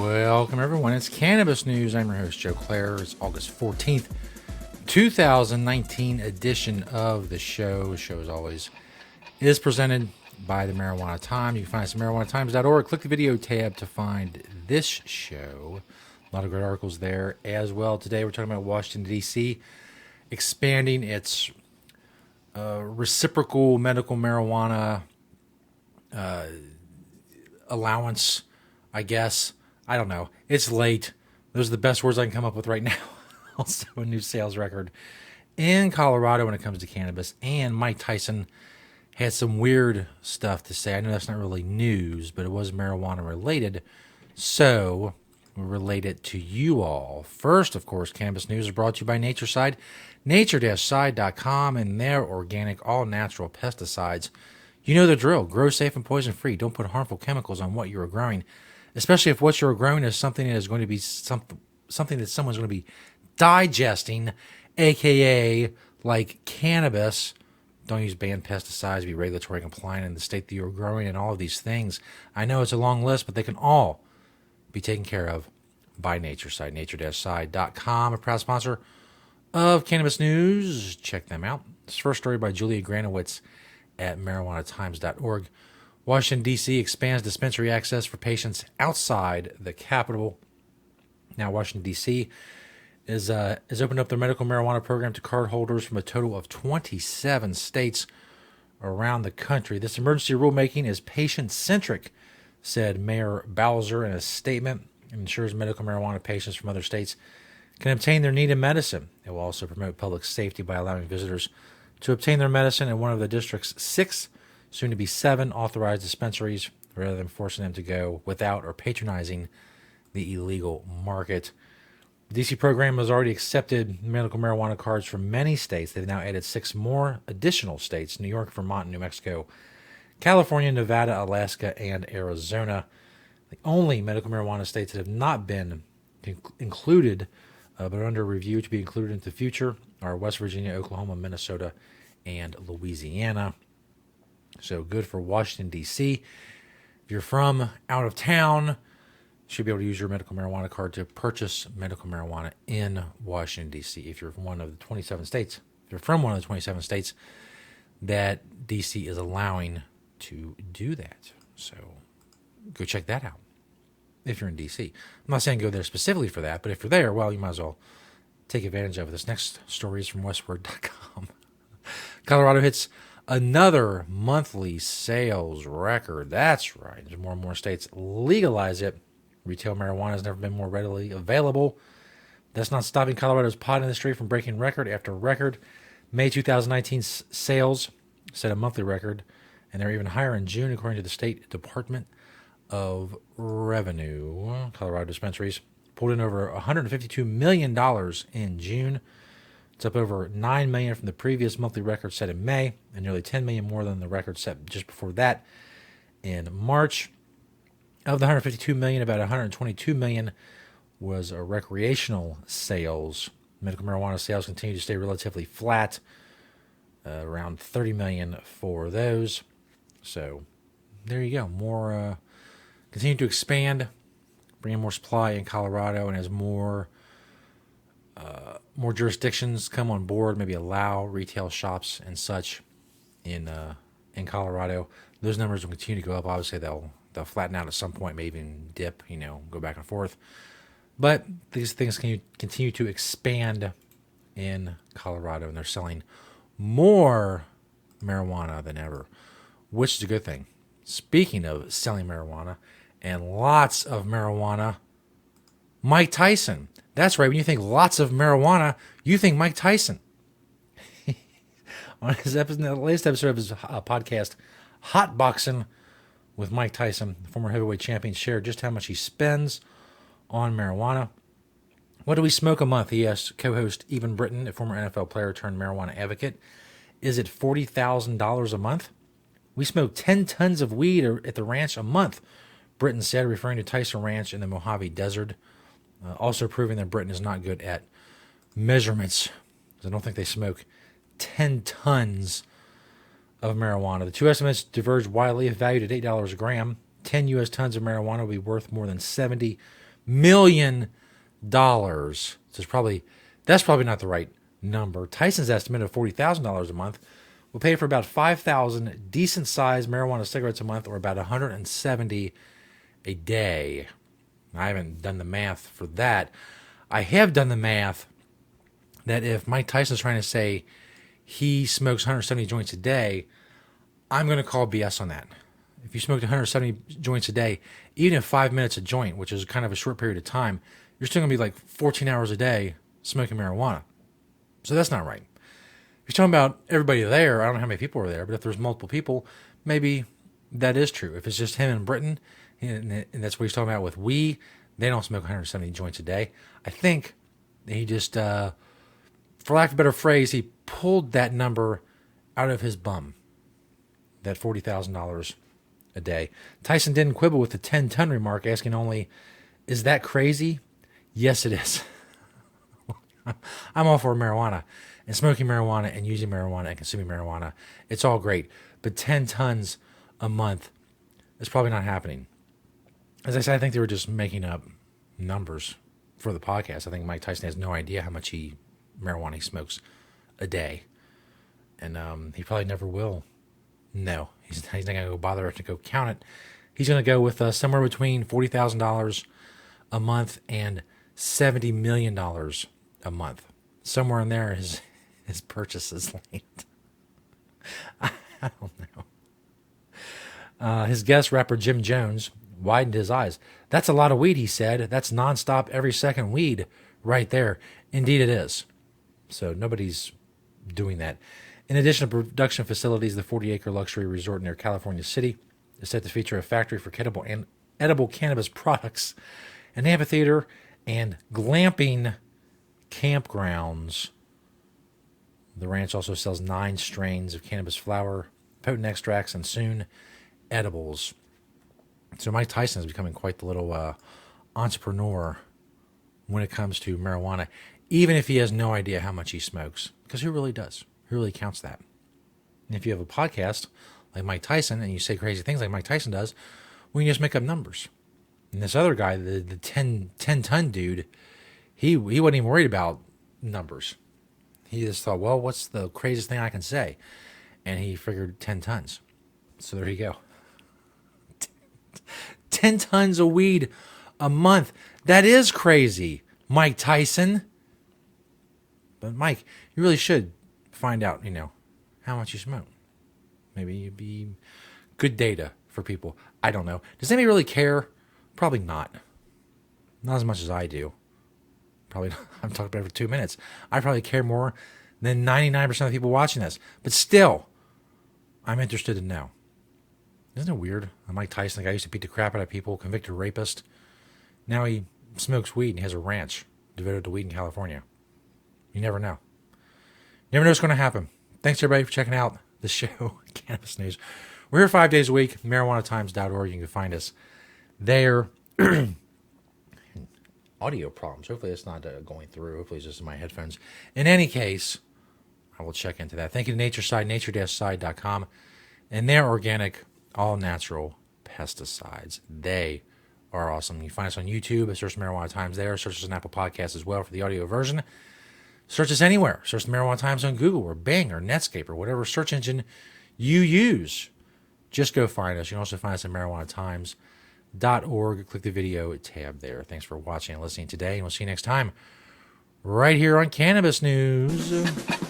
Welcome, everyone. It's Cannabis News. I'm your host, Joe Klare. It's August 14th, 2019 edition of the show. The show, as always, is presented by the Marijuana Times. You can find us at marijuanatimes.org. Click the video tab to find this show. A lot of great articles there as well. Today, we're talking about Washington, D.C. expanding its reciprocal medical marijuana allowance, I guess. I don't know. It's late. Those are the best words I can come up with right now. Also, a new sales record in Colorado when it comes to cannabis. And Mike Tyson had some weird stuff to say. I know that's not really news, but it was marijuana related. So we relate it to you all. First, of course, Cannabis News is brought to you by Natureside. Nature-side.com and their organic, all-natural pesticides. You know the drill. Grow safe and poison-free. Don't put harmful chemicals on what you are growing, especially if what you're growing is something that is going to be something that someone's going to be digesting, a.k.a. like cannabis. Don't use banned pesticides. Be regulatory compliant in the state that you're growing and all of these things. I know it's a long list, but they can all be taken care of by Natureside. Nature-side.com, a proud sponsor of Cannabis News. Check them out. This first story by Julia Granowitz at marijuanatimes.org. Washington, D.C. expands dispensary access for patients outside the capital. Now, Washington, D.C. has opened up their medical marijuana program to card holders from a total of 27 states around the country. This emergency rulemaking is patient-centric, said Mayor Bowser in a statement. It ensures medical marijuana patients from other states can obtain their needed medicine. It will also promote public safety by allowing visitors to obtain their medicine in one of the district's 6, soon to be 7, authorized dispensaries, rather than forcing them to go without or patronizing the illegal market. The D.C. program has already accepted medical marijuana cards from many states. They've now added 6 more additional states: New York, Vermont, New Mexico, California, Nevada, Alaska, and Arizona. The only medical marijuana states that have not been included but are under review to be included into the future are West Virginia, Oklahoma, Minnesota, and Louisiana. So good for Washington, D.C. If you're from out of town, you should be able to use your medical marijuana card to purchase medical marijuana in Washington, D.C. If you're from one of the 27 states, that D.C. is allowing to do that. So go check that out if you're in D.C. I'm not saying go there specifically for that, but if you're there, well, you might as well take advantage of it. This next story is from westword.com. Colorado hits another monthly sales record. That's right. As more and more states legalize it, retail marijuana has never been more readily available. That's not stopping Colorado's pot industry from breaking record after record. May 2019 sales set a monthly record, and they're even higher in June, according to the State Department of Revenue. Colorado dispensaries pulled in over $152 million in June. It's up over $9 million from the previous monthly record set in May, and nearly $10 million more than the record set just before that in March. Of the $152 million, about $122 million was recreational sales. Medical marijuana sales continue to stay relatively flat, around $30 million for those. So there you go. More continue to expand, bring in more supply in Colorado, and as more jurisdictions come on board, maybe allow retail shops and such in Colorado, those numbers will continue to go up. Obviously, they'll flatten out at some point, maybe even dip, go back and forth. But these things can continue to expand in Colorado, and they're selling more marijuana than ever, which is a good thing. Speaking of selling marijuana and lots of marijuana, Mike Tyson. That's right. When you think lots of marijuana, you think Mike Tyson. On his episode, the latest episode of his podcast, Hot Boxing with Mike Tyson, the former heavyweight champion, shared just how much he spends on marijuana. What do we smoke a month? He asked co-host Even Britton, a former NFL player turned marijuana advocate. Is it $40,000 a month? We smoke 10 tons of weed at the ranch a month, Britton said, referring to Tyson Ranch in the Mojave Desert. Also proving that Britton is not good at measurements. I don't think they smoke 10 tons of marijuana. The two estimates diverge widely. If valued at $8 a gram, 10 U.S. tons of marijuana will be worth more than $70 million. So that's probably not the right number. Tyson's estimate of $40,000 a month will pay for about 5,000 decent-sized marijuana cigarettes a month, or about 170 a day. I haven't done the math for that. I have done the math that if Mike Tyson's trying to say he smokes 170 joints a day, I'm going to call BS on that. If you smoked 170 joints a day, even if 5 minutes a joint, which is kind of a short period of time, you're still going to be like 14 hours a day smoking marijuana. So that's not right. If you're talking about everybody there, I don't know how many people are there, but if there's multiple people, maybe that is true. If it's just him in Britain, and that's what he's talking about with they don't smoke 170 joints a day. I think he just, for lack of a better phrase, he pulled that number out of his bum, that $40,000 a day. Tyson didn't quibble with the 10-ton remark, asking only, is that crazy? Yes, it is. I'm all for marijuana and smoking marijuana and using marijuana and consuming marijuana. It's all great. But 10 tons a month is probably not happening. As I said, I think they were just making up numbers for the podcast. I think Mike Tyson has no idea how much marijuana he smokes a day. And he probably never will. No, he's not going to go bother to go count it. He's going to go with somewhere between $40,000 a month and $70 million a month. Somewhere in there, his purchases linked. I don't know. His guest, rapper Jim Jones, widened his eyes. That's a lot of weed, he said. That's nonstop, every second weed right there. Indeed it is. So nobody's doing that. In addition to production facilities, the 40-acre luxury resort near California City is set to feature a factory for edible cannabis products, an amphitheater, and glamping campgrounds. The ranch also sells 9 strains of cannabis flower, potent extracts, and soon edibles. So Mike Tyson is becoming quite the little entrepreneur when it comes to marijuana, even if he has no idea how much he smokes, because who really does? Who really counts that? And if you have a podcast like Mike Tyson and you say crazy things like Mike Tyson does, well, you just make up numbers. And this other guy, the 10-ton dude, he wasn't even worried about numbers. He just thought, well, what's the craziest thing I can say? And he figured 10 tons. So there you go. 10 tons of weed a month. That is crazy, Mike Tyson. But Mike, you really should find out, how much you smoke. Maybe it'd be good data for people. I don't know. Does anybody really care? Probably not. Not as much as I do. Probably not. I'm talking about it for 2 minutes. I probably care more than 99% of the people watching this. But still, I'm interested to know. Isn't it weird? Mike Tyson, the guy who used to beat the crap out of people, convicted rapist. Now he smokes weed and he has a ranch devoted to weed in California. You never know. Never know what's going to happen. Thanks, everybody, for checking out the show, Cannabis News. We're here 5 days a week, marijuanatimes.org. You can find us there. Audio problems. Hopefully it's not going through. Hopefully it's just in my headphones. In any case, I will check into that. Thank you to NatureSide, nature-side.com, and their organic, all-natural pesticides. They are awesome. You can find us on YouTube. Search Marijuana Times there. Search us on Apple Podcasts as well for the audio version. Search us anywhere. Search the Marijuana Times on Google or Bing or Netscape or whatever search engine you use. Just go find us. You can also find us at marijuanatimes.org. Click the video tab there. Thanks for watching and listening today, and we'll see you next time right here on Cannabis News.